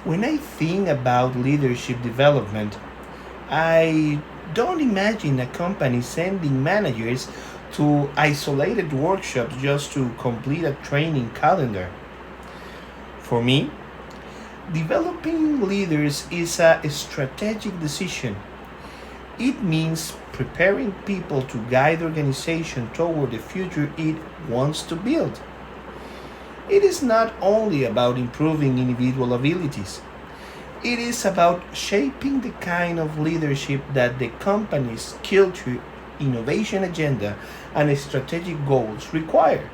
When I think about leadership development, I don't imagine a company sending managers to isolated workshops just to complete a training calendar. For me, developing leaders is a strategic decision. It means preparing people to guide the organization toward the future it wants to build. It is not only about improving individual abilities, it is about shaping the kind of leadership that the company's culture, innovation agenda, and strategic goals require.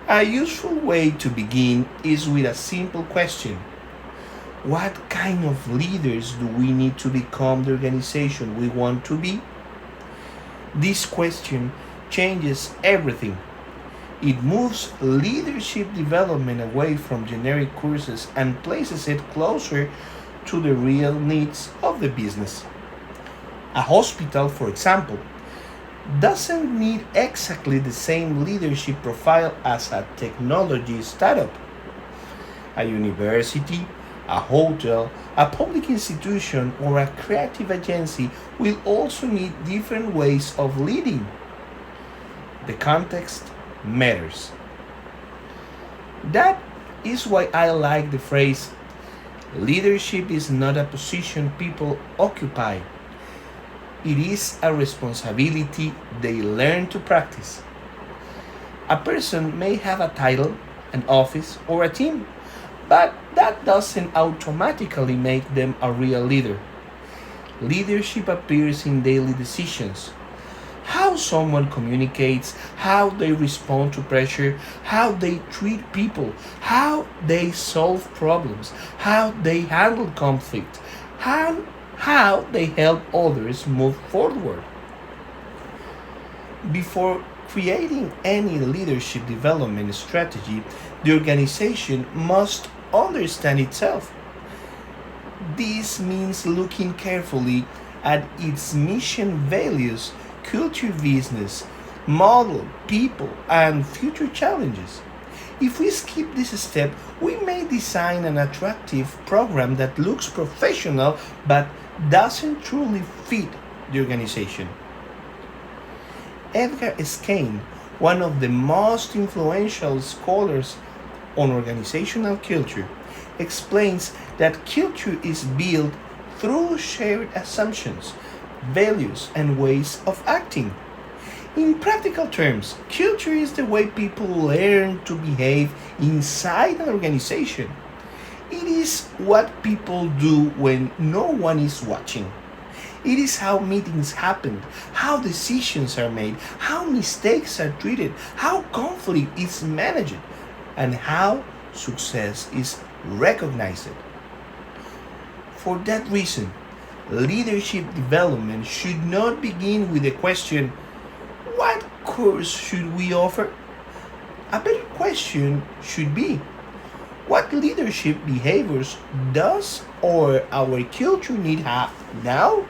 A useful way to begin is with a simple question: what kind of leaders do we need to become the organization we want to be? This question changes everything. It moves leadership development away from generic courses and places it closer to the real needs of the business. A hospital, for example, doesn't need exactly the same leadership profile as a technology startup. A university, a hotel, a public institution, or a creative agency will also need different ways of leading. The context matters. That is why I like the phrase leadership is not a position people occupy, it is a responsibility they learn to practice. A person may have a title, an office, or a team, but that doesn't automatically make them a real leader. Leadership appears in daily decisions: how someone communicates, how they respond to pressure, how they treat people, how they solve problems, how they handle conflict, how they help others move forward. Before creating any leadership development strategy, the organization must understand itself. This means looking carefully at its mission, values, culture, business, model, people, and future challenges. If we skip this step, we may design an attractive program that looks professional but doesn't truly fit the organization. Edgar Skene, one of the most influential scholars on organizational culture, explains that culture is built through shared assumptions, values, and ways of acting. In practical terms, culture is the way people learn to behave inside an organization. It is what people do when no one is watching. It is how meetings happen, how decisions are made, how mistakes are treated, how conflict is managed, and how success is recognized. For that reason, leadership development should not begin with the question, what course should we offer? A better question should be, what leadership behaviors does or our culture need have now?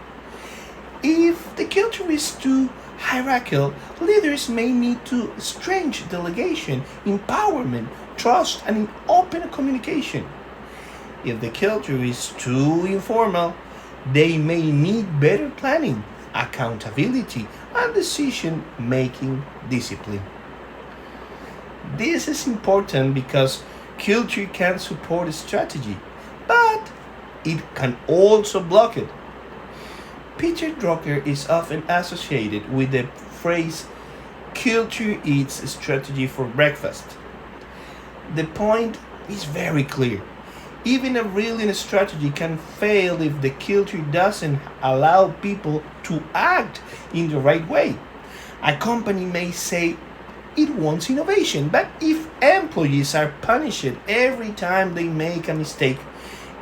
If the culture is too hierarchical, leaders may need to strengthen delegation, empowerment, trust, and open communication. If the culture is too informal, they may need better planning, accountability, and decision making discipline. This is important because culture can support strategy, but it can also block it. Peter Drucker is often associated with the phrase culture eats strategy for breakfast. The point is very clear. Even a brilliant strategy can fail if the culture doesn't allow people to act in the right way. A company may say it wants innovation, but if employees are punished every time they make a mistake,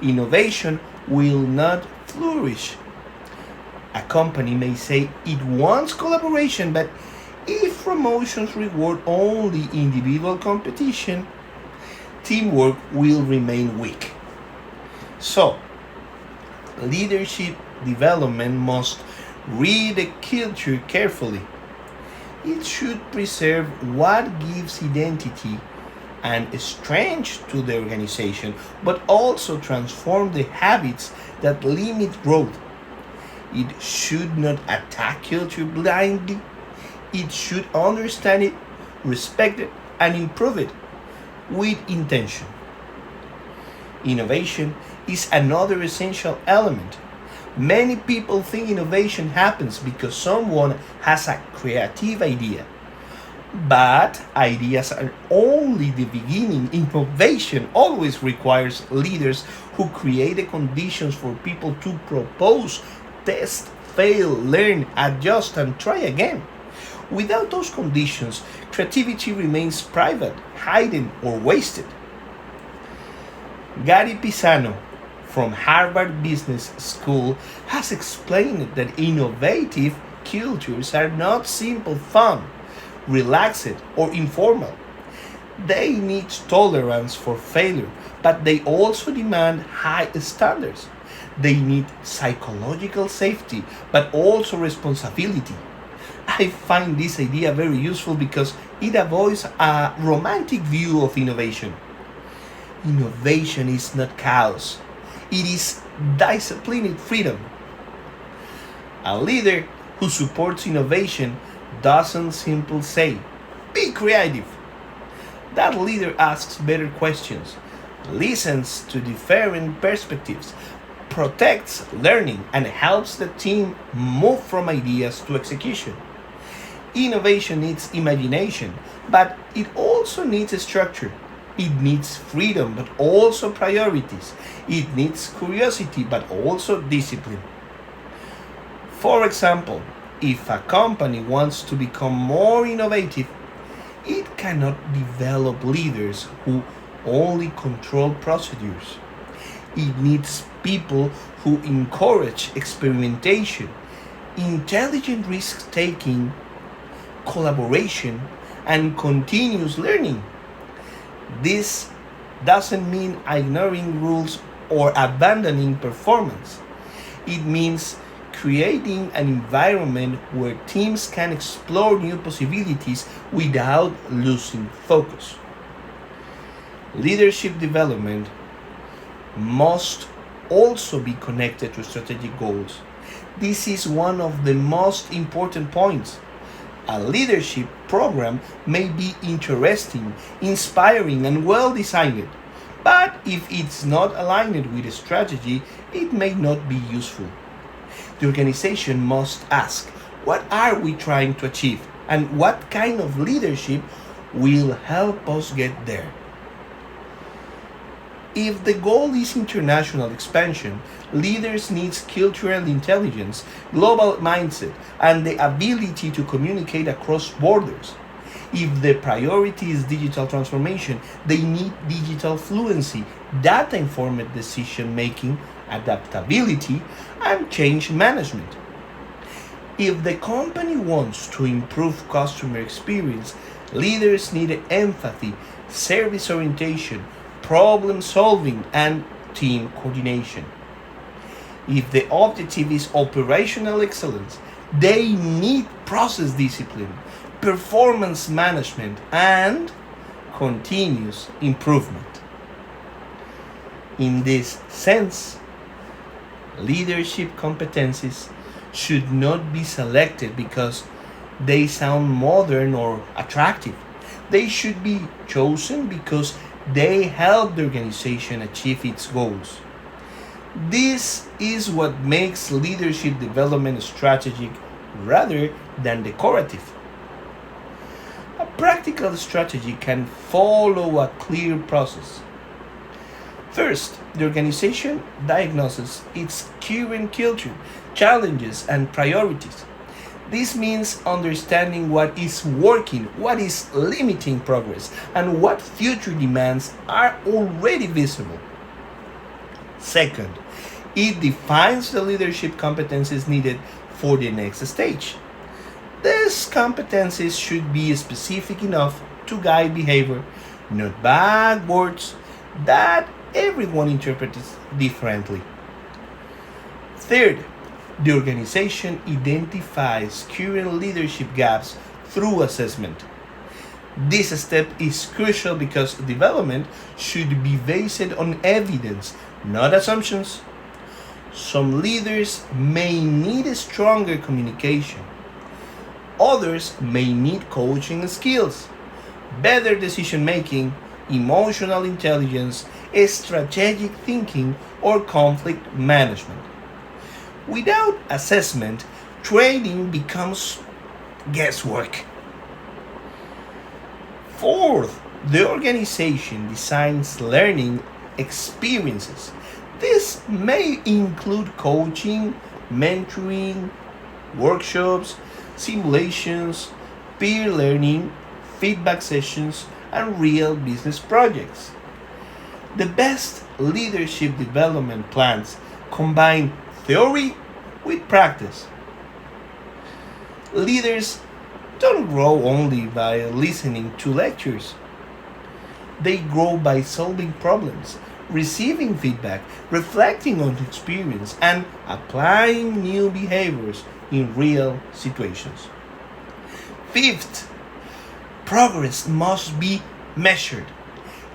innovation will not flourish. A company may say it wants collaboration, but if promotions reward only individual competition, teamwork will remain weak. So, leadership development must read the culture carefully. It should preserve what gives identity, and strength to the organization, but also transform the habits that limit growth. It should not attack culture blindly. It should understand it, respect it, and improve it with intention. Innovation is another essential element. Many people think innovation happens because someone has a creative idea. But ideas are only the beginning. Innovation always requires leaders who create the conditions for people to propose, test, fail, learn, adjust, and try again. Without those conditions, creativity remains private, hidden, or wasted. Gary Pisano from Harvard Business School has explained that innovative cultures are not simple fun, relaxed, or informal. They need tolerance for failure, but they also demand high standards. They need psychological safety, but also responsibility. I find this idea very useful because it avoids a romantic view of innovation. Innovation is not chaos, it is disciplined freedom. A leader who supports innovation doesn't simply say, be creative. That leader asks better questions, listens to different perspectives, protects learning, and helps the team move from ideas to execution. Innovation needs imagination, but it also needs structure. It needs freedom, but also priorities. It needs curiosity, but also discipline. For example, if a company wants to become more innovative, it cannot develop leaders who only control procedures. It needs people who encourage experimentation, intelligent risk taking, collaboration, and continuous learning. This doesn't mean ignoring rules or abandoning performance. It means creating an environment where teams can explore new possibilities without losing focus. Leadership development must also be connected to strategic goals. This is one of the most important points. A leadership program may be interesting, inspiring, and well designed, but if it's not aligned with a strategy, it may not be useful. The organization must ask, what are we trying to achieve, and what kind of leadership will help us get there? If the goal is international expansion, leaders need cultural intelligence, global mindset, and the ability to communicate across borders. If the priority is digital transformation, they need digital fluency, data-informed decision making, adaptability, and change management. If the company wants to improve customer experience, leaders need empathy, service orientation, problem solving, and team coordination. If the objective is operational excellence, they need process discipline, performance management, and continuous improvement. In this sense, leadership competencies should not be selected because they sound modern or attractive. They should be chosen because they help the organization achieve its goals. This is what makes leadership development strategic rather than decorative. A practical strategy can follow a clear process. First, the organization diagnoses its current culture, challenges, and priorities. This means understanding what is working, what is limiting progress, and what future demands are already visible. Second, it defines the leadership competencies needed for the next stage. These competencies should be specific enough to guide behavior, not vague words that everyone interprets differently. Third, the organization identifies current leadership gaps through assessment. This step is crucial because development should be based on evidence, not assumptions. Some leaders may need stronger communication. Others may need coaching skills, better decision making, emotional intelligence, strategic thinking, or conflict management. Without assessment, training becomes guesswork. Fourth, the organization designs learning experiences. This may include coaching, mentoring, workshops, simulations, peer learning, feedback sessions, and real business projects. The best leadership development plans combine theory with practice. Leaders don't grow only by listening to lectures. They grow by solving problems, receiving feedback, reflecting on experience, and applying new behaviors in real situations. Fifth, progress must be measured.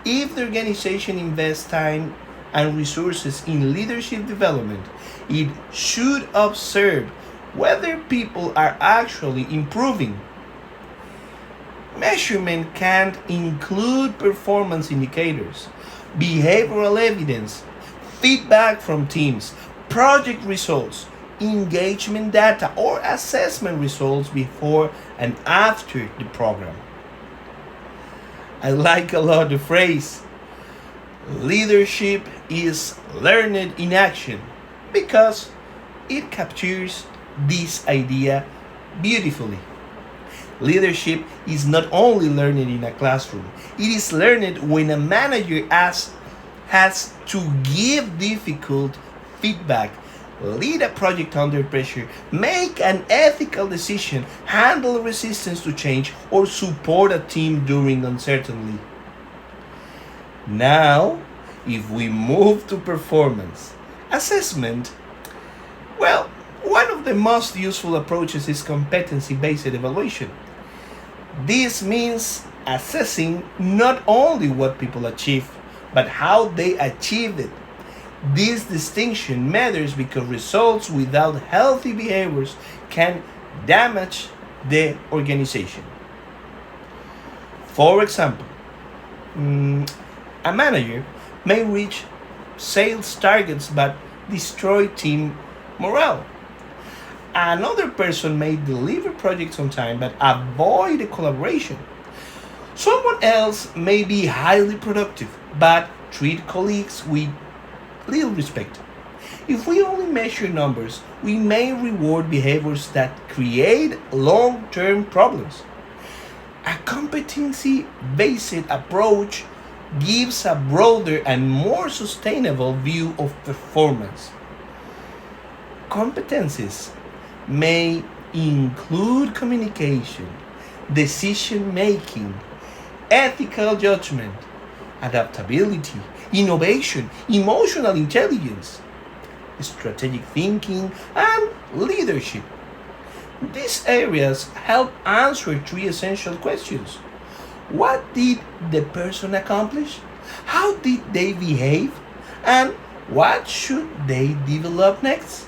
If the organization invests time and resources in leadership development, it should observe whether people are actually improving. Measurement can include performance indicators, behavioral evidence, feedback from teams, project results, engagement data, or assessment results before and after the program. I like a lot the phrase leadership is learned in action because it captures this idea beautifully. Leadership is not only learned in a classroom, it is learned when a manager has to give difficult feedback, lead a project under pressure, make an ethical decision, handle resistance to change, or support a team during uncertainty. Now, if we move to performance assessment, well, one of the most useful approaches is competency based evaluation. This means assessing not only what people achieve, but how they achieved it. This distinction matters because results without healthy behaviors can damage the organization. For example, a manager may reach sales targets but destroy team morale. Another person may deliver projects on time but avoid the collaboration. Someone else may be highly productive but treat colleagues with little respect. If we only measure numbers, we may reward behaviors that create long term problems. A competency based approach gives a broader and more sustainable view of performance. Competencies may include communication, decision making, ethical judgment, adaptability, innovation, emotional intelligence, strategic thinking, and leadership. These areas help answer three essential questions. What did the person accomplish? How did they behave? And what should they develop next?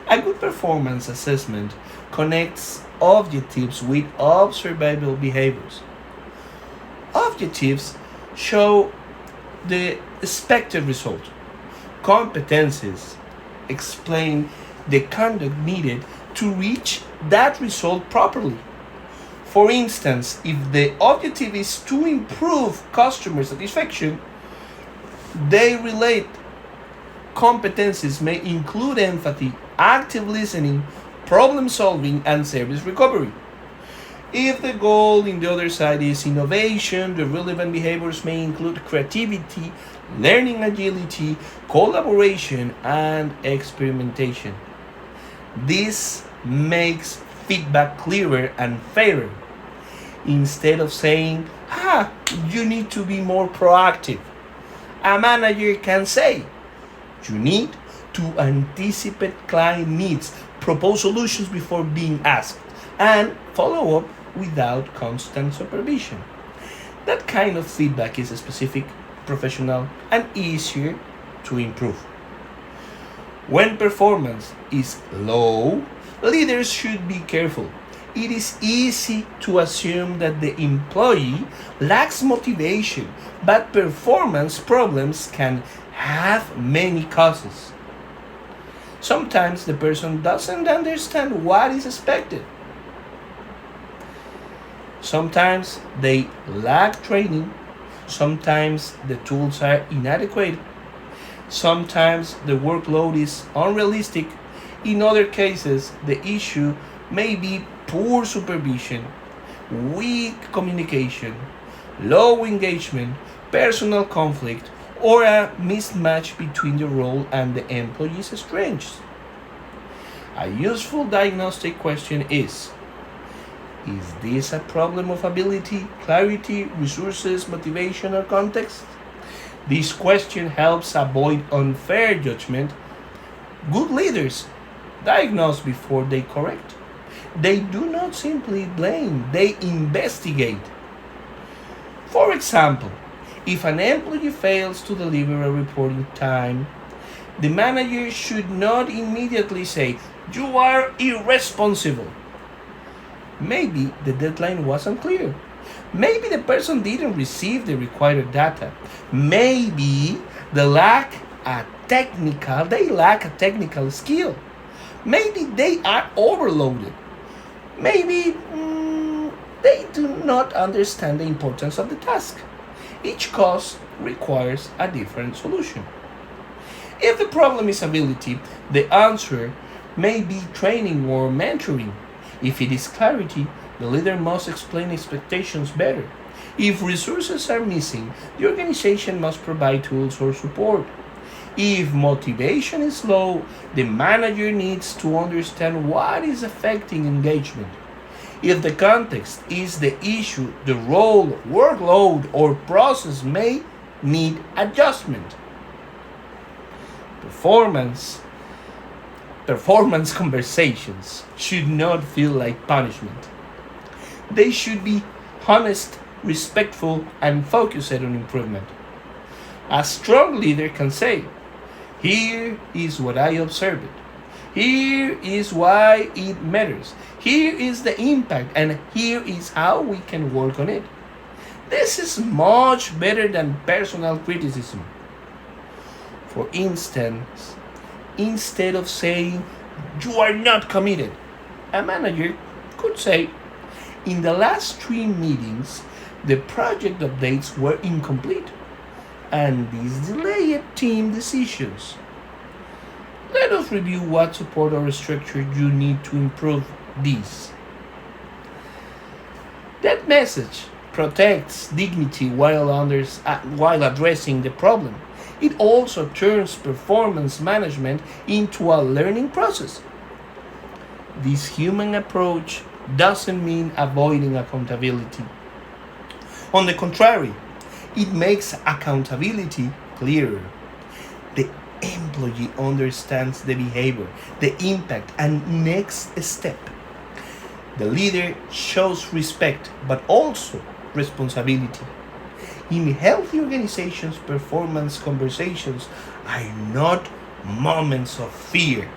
A good performance assessment connects objectives with observable behaviors. Objectives show the expected result. Competencies explain the conduct needed to reach that result properly. For instance, if the objective is to improve customer satisfaction, they relate competencies may include empathy, active listening, problem solving, and service recovery. If the goal in the other side is innovation, the relevant behaviors may include creativity, learning agility, collaboration, and experimentation. This makes feedback clearer and fairer. Instead of saying, you need to be more proactive, a manager can say, you need to anticipate client needs, propose solutions before being asked, and follow up without constant supervision. That kind of feedback is specific, professional, and easier to improve. When performance is low, leaders should be careful. It is easy to assume that the employee lacks motivation, but performance problems can have many causes. Sometimes the person doesn't understand what is expected. Sometimes they lack training. Sometimes the tools are inadequate. Sometimes the workload is unrealistic. In other cases, the issue may be poor supervision, weak communication, low engagement, personal conflict, or a mismatch between the role and the employee's strengths. A useful diagnostic question is this a problem of ability, clarity, resources, motivation, or context? This question helps avoid unfair judgment. Good leaders diagnose before they correct. They do not simply blame, they investigate. For example, if an employee fails to deliver a report in time, the manager should not immediately say, "You are irresponsible." Maybe the deadline wasn't clear. Maybe the person didn't receive the required data. Maybe they lack a technical skill. Maybe they are overloaded. Maybe they do not understand the importance of the task. Each cause requires a different solution. If the problem is ability, the answer may be training or mentoring. If it is clarity, the leader must explain expectations better. If resources are missing, the organization must provide tools or support. If motivation is low, the manager needs to understand what is affecting engagement. If the context is the issue, the role, workload, or process may need adjustment. Performance conversations should not feel like punishment. They should be honest, respectful, and focused on improvement. A strong leader can say, "Here is what I observed. Here is why it matters. Here is the impact, and here is how we can work on it." This is much better than personal criticism. For instance, instead of saying, "You are not committed," a manager could say, "In the last 3 meetings, the project updates were incomplete, and this delayed team decisions. Let us review what support or structure you need to improve these." That message protects dignity while addressing the problem. It also turns performance management into a learning process. This human approach doesn't mean avoiding accountability. On the contrary, it makes accountability clearer. The employee understands the behavior, the impact, and next step. The leader shows respect, but also responsibility. In healthy organizations, performance conversations are not moments of fear.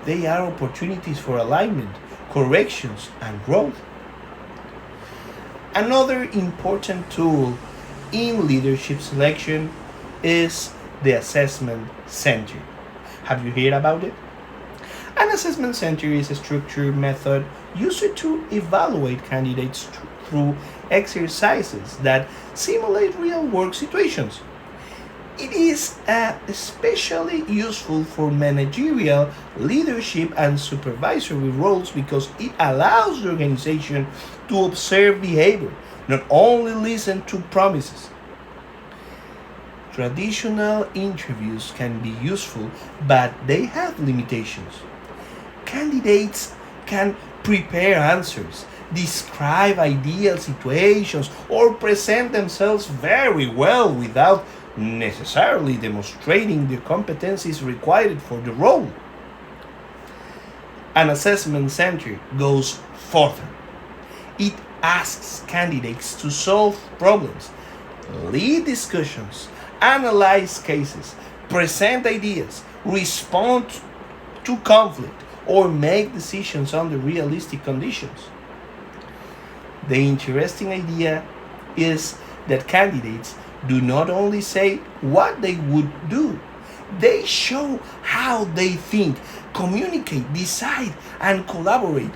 They are opportunities for alignment, corrections, and growth. Another important tool in leadership selection is the assessment center. Have you heard about it? An assessment center is a structured method used to evaluate candidates through exercises that simulate real work situations. It is especially useful for managerial, leadership, and supervisory roles because it allows the organization to observe behavior, not only listen to promises. Traditional interviews can be useful, but they have limitations. Candidates can prepare answers, describe ideal situations, or present themselves very well without necessarily demonstrating the competencies required for the role. An assessment center goes further. It asks candidates to solve problems, lead discussions, analyze cases, present ideas, respond to conflict, or make decisions under realistic conditions. The interesting idea is that candidates do not only say what they would do, they show how they think, communicate, decide, and collaborate.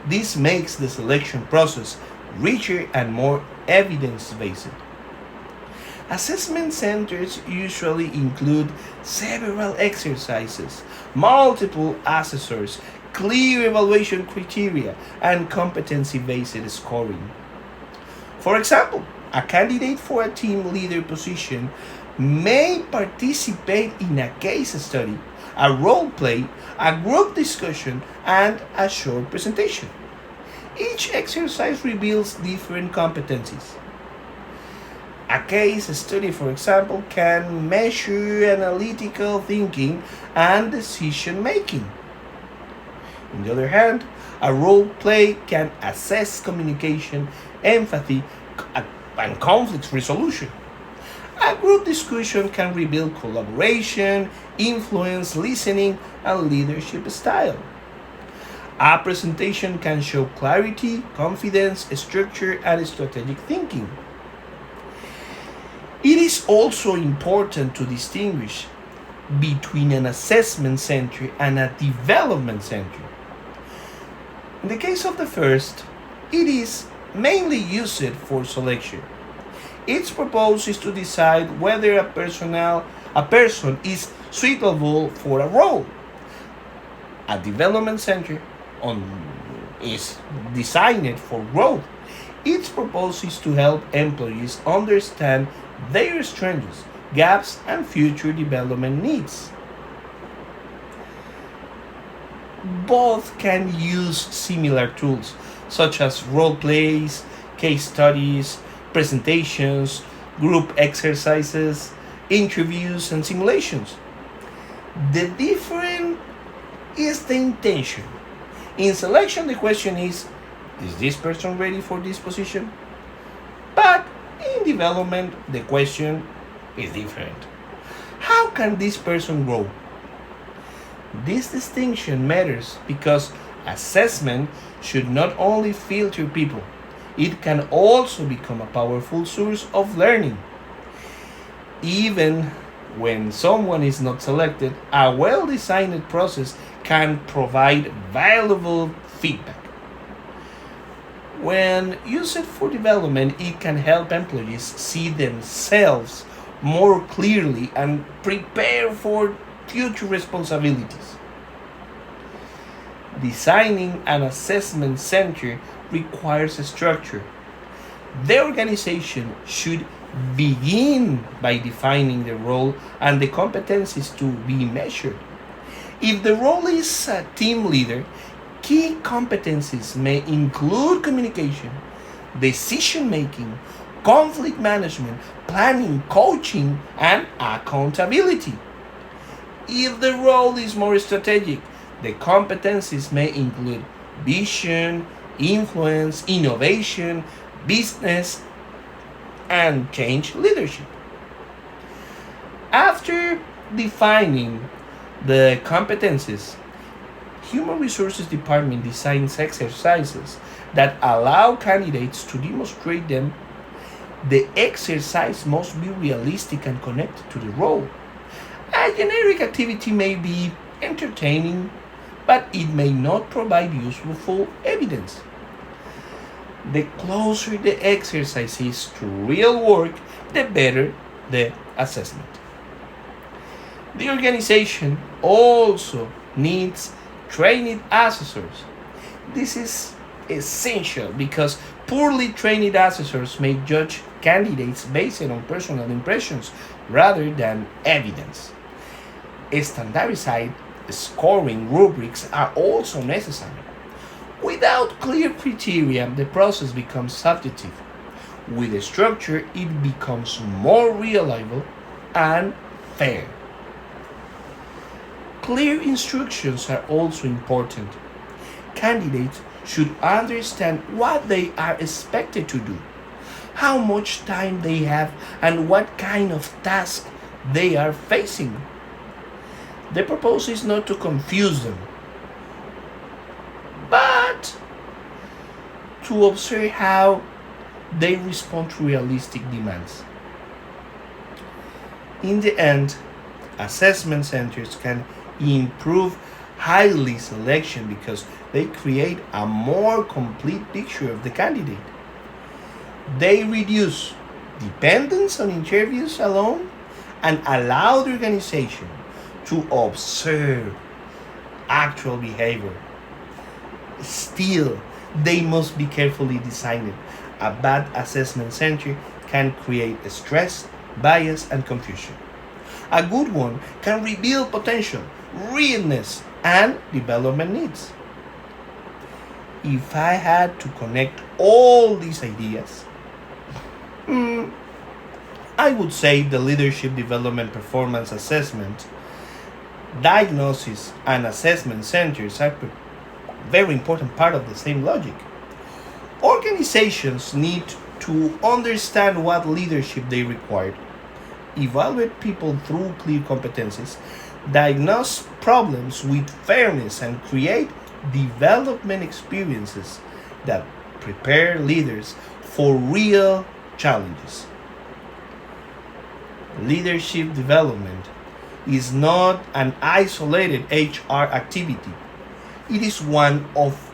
This makes the selection process richer and more evidence based. Assessment centers usually include several exercises, multiple assessors, clear evaluation criteria, and competency based scoring. For example, a candidate for a team leader position may participate in a case study, a role play, a group discussion, and a short presentation. Each exercise reveals different competencies. A case study, for example, can measure analytical thinking and decision making. On the other hand, a role play can assess communication, empathy, and conflict resolution. A group discussion can reveal collaboration, influence, listening, and leadership style. A presentation can show clarity, confidence, structure, and strategic thinking. It is also important to distinguish between an assessment center and a development center. In the case of the first, it is mainly used for selection. Its purpose is to decide whether a person is suitable for a role. A development center is designed for growth. Its purpose is to help employees understand their strengths, gaps, and future development needs. Both can use similar tools, such as role plays, case studies, presentations, group exercises, interviews, and simulations. The difference is the intention. In selection, the question is this person ready for this position? But in development, the question is different. How can this person grow? This distinction matters because assessment should not only filter people, it can also become a powerful source of learning. Even when someone is not selected, a well designed process can provide valuable feedback. When used for development, it can help employees see themselves more clearly and prepare for future responsibilities. Designing an assessment center requires a structure. The organization should begin by defining the role and the competencies to be measured. If the role is a team leader, key competencies may include communication, decision making, conflict management, planning, coaching, and accountability. If the role is more strategic, the competencies may include vision, influence, innovation, business, and change leadership. After defining the competencies, Human Resources Department designs exercises that allow candidates to demonstrate them. The exercise must be realistic and connected to the role. A generic activity may be entertaining, but it may not provide useful evidence. The closer the exercise is to real work, the better the assessment. The organization also needs trained assessors. This is essential because poorly trained assessors may judge candidates based on personal impressions rather than evidence. Standardized scoring rubrics are also necessary. Without clear criteria, the process becomes subjective. With a structure, it becomes more reliable and fair. Clear instructions are also important. Candidates should understand what they are expected to do, how much time they have, and what kind of task they are facing. The purpose is not to confuse them, but to observe how they respond to realistic demands. In the end, assessment centers can improve highly selection because they create a more complete picture of the candidate. They reduce dependence on interviews alone and allow the organization to observe actual behavior. Still, they must be carefully designed. A bad assessment center can create stress, bias, and confusion. A good one can reveal potential, readiness, and development needs. If I had to connect all these ideas, I would say the leadership development performance assessment, diagnosis, and assessment centers are very important part of the same logic. Organizations need to understand what leadership they require, evaluate people through clear competencies, diagnose problems with fairness, and create development experiences that prepare leaders for real challenges. Leadership development is not an isolated HR activity. It is one of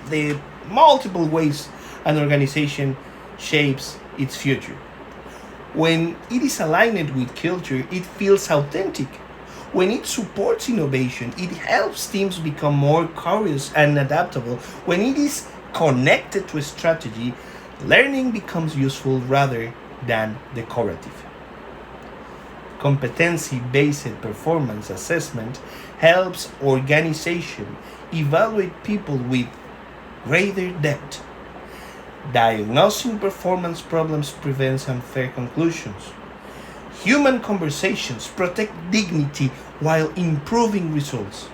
the multiple ways an organization shapes its future. When it is aligned with culture, it feels authentic. When it supports innovation, it helps teams become more curious and adaptable. When it is connected to a strategy, learning becomes useful rather than decorative. Competency-based performance assessment helps organization evaluate people with greater depth. Diagnosing performance problems prevents unfair conclusions. Human conversations protect dignity while improving results.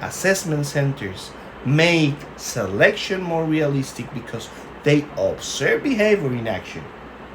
Assessment centers make selection more realistic because they observe behavior in action.